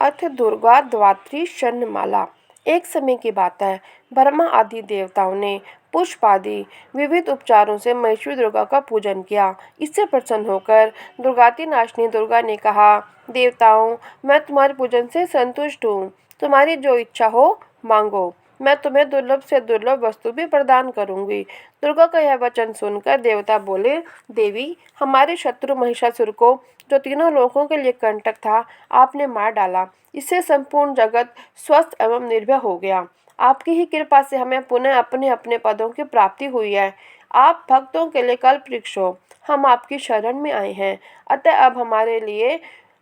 अथ दुर्गा द्वात्री शन्नमाला। एक समय की बात है, ब्रह्मा आदि देवताओं ने पुष्प आदि विविध उपचारों से महेश्वरी दुर्गा का पूजन किया। इससे प्रसन्न होकर दुर्गाति नाशनी दुर्गा ने कहा, देवताओं, मैं तुम्हारे पूजन से संतुष्ट हूँ। तुम्हारी जो इच्छा हो मांगो, मैं तुम्हें दुर्लभ से दुर्लभ वस्तु भी प्रदान करूंगी। दुर्गा का यह वचन सुनकर देवता बोले, देवी, हमारे शत्रु महिषासुर को, जो तीनों लोकों के लिए कंटक था, आपने मार डाला। इससे संपूर्ण जगत स्वस्थ एवं निर्भय हो गया। आपकी ही कृपा से हमें पुनः अपने अपने पदों की प्राप्ति हुई है। आप भक्तों के लिए कल्प वृक्ष हो। हम आपकी शरण में आए हैं, अतः अब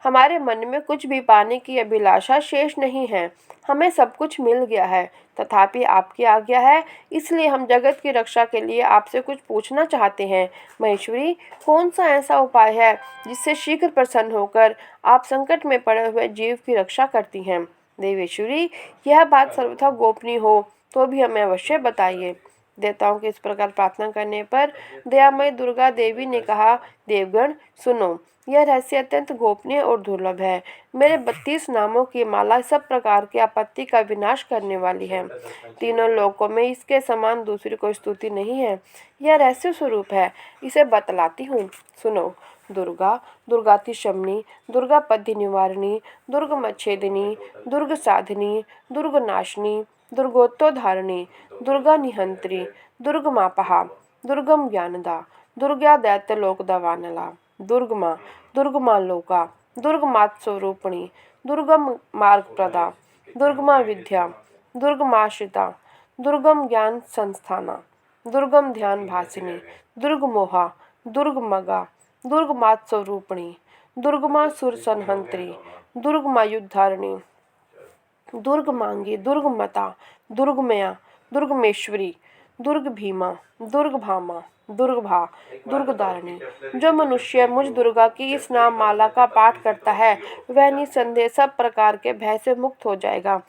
हमारे मन में कुछ भी पाने की अभिलाषा शेष नहीं है। हमें सब कुछ मिल गया है, तथापि आपकी आज्ञा है, इसलिए हम जगत की रक्षा के लिए आपसे कुछ पूछना चाहते हैं। महेश्वरी, कौन सा ऐसा उपाय है जिससे शीघ्र प्रसन्न होकर आप संकट में पड़े हुए जीव की रक्षा करती हैं? देवेश्वरी, यह बात सर्वथा गोपनीय हो तो भी हमें अवश्य बताइए। देवताओं के इस प्रकार प्रार्थना करने पर दयामयी दुर्गा देवी ने कहा, देवगण सुनो, यह रहस्य अत्यंत गोपनीय और दुर्लभ है। मेरे 32 नामों की माला सब प्रकार की आपत्ति का विनाश करने वाली है। तीनों लोकों में इसके समान दूसरी कोई स्तुति नहीं है। यह रहस्य स्वरूप है, इसे बतलाती हूँ, सुनो। दुर्गा, दुर्गाति शमनी, दुर्गा पद्य निवारिणी, दुर्गमच्छेदिनी, दुर्ग साधिनी, दुर्ग नाशिनी, दुर्गोत्तोधारिणी, दुर्गा निहंत्री, दुर्गमापहा, दुर्गम ज्ञानदा, दुर्गा दैत्य लोक दवानला, दुर्गमा, दुर्गमा लोका, दुर्गमात स्वरूपिणी, दुर्गम मार्ग प्रदा, दुर्गमा विद्या, दुर्गमाश्रिता, दुर्गम ज्ञान संस्थाना, दुर्गम ध्यान भासिनी, दुर्गमोहा, दुर्गमगा, दुर्गमात स्वरूपिणी, दुर्गमा सुर संहंत्री, दुर्गमा युद्धारिणी, दुर्गमांगी, दुर्गमता, दुर्गमया, दुर्गमेश्वरी, दुर्ग भीमा, दुर्गभामा, दुर्गभा, दुर्गदारिणी। जो मनुष्य मुझ दुर्गा की इस नाम माला का पाठ करता है, वह निसंदेह सब प्रकार के भय से मुक्त हो जाएगा।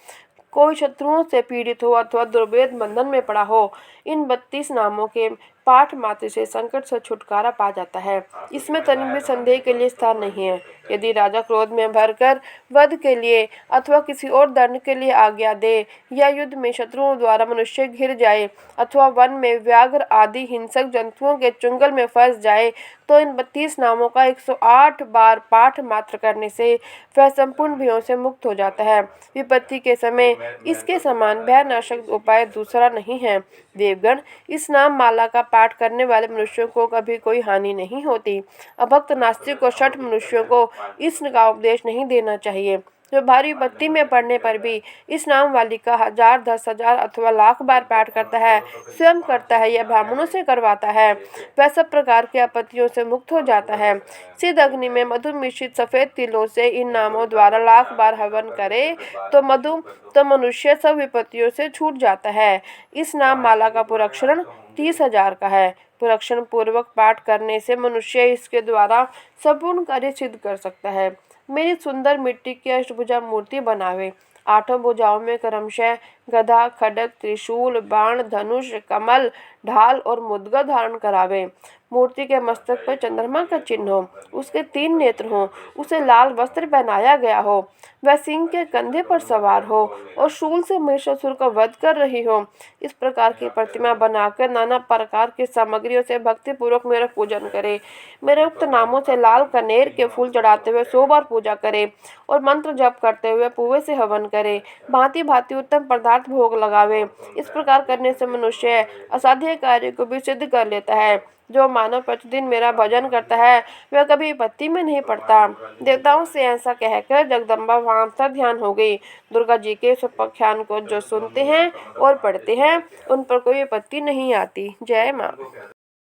कोई शत्रुओं से पीड़ित हो अथवा दुर्भेद बंधन में पड़ा हो, इन 32 नामों के पाठ मात्र से संकट से छुटकारा पा जाता है। इसमें तनिक भी संदेह के लिए स्थान नहीं है। यदि राजा क्रोध में भरकर वध के लिए अथवा किसी और दंड के लिए आज्ञा दे, या युद्ध में शत्रुओं द्वारा मनुष्य घिर जाए, अथवा वन में व्याघ्र आदि हिंसक जंतुओं के चुंगल में फंस जाए, तो इन 32 नामों का 108 बार पाठ मात्र करने से वह संपूर्ण भयों से मुक्त हो जाता है। विपत्ति के समय इसके समान भयनाशक उपाय दूसरा नहीं है। देवगण, इस नाम माला का पाठ करने वाले मनुष्यों को कभी कोई हानि नहीं होती। अभक्त नास्तिक और शठ मनुष्यों को इसका उपदेश नहीं देना चाहिए। जो भारी विपत्ति में पड़ने पर भी इस नाम वाली का 1000, 10,000 अथवा लाख बार पाठ करता है, स्वयं करता है या ब्राह्मणों से करवाता है, वह सब प्रकार की आपत्तियों से मुक्त हो जाता है। सिद्ध अग्नि में मधु मिश्रित सफेद तिलों से इन नामों द्वारा लाख बार हवन करे तो मनुष्य सब विपत्तियों से छूट जाता है। इस नाम माला का पुरक्षण 30,000 का है। पुरक्षण पूर्वक पाठ करने से मनुष्य इसके द्वारा संपूर्ण कार्य सिद्ध कर सकता है। मेरी सुंदर मिट्टी की अष्टभुजा मूर्ति बनावे। 8 भुजाओं में क्रमशः गदा, खड्ग, त्रिशूल, बाण, धनुष, कमल, ढाल और मुद्गा धारण करावे। मूर्ति के मस्तक पर चंद्रमा का चिन्ह हो, उसके 3 नेत्र हों, उसे लाल वस्त्र पहनाया गया हो, वह सिंह के कंधे पर सवार हो और शूल से महिषासुर का वध कर रही हो। इस प्रकार की प्रतिमा बनाकर नाना प्रकार की सामग्रियों से भक्ति पूर्वक मेरा पूजन करे। मेरे उक्त नामों से लाल कनेर के फूल चढ़ाते हुए 100 बार पूजा करे और मंत्र जप करते हुए पुए से हवन करे। भांति भांति उत्तम पदार्थ भोग लगावे। इस प्रकार करने से मनुष्य असाध्य कार्य को भी सिद्ध कर लेता है। जो मानव प्रतिदिन मेरा भजन करता है, वह कभी विपत्ति में नहीं पड़ता। देवताओं से ऐसा कहकर जगदम्बा वहां पर ध्यान हो गई। दुर्गा जी के इस उपाख्यान को जो सुनते हैं और पढ़ते हैं, उन पर कोई विपत्ति नहीं आती। जय माँ।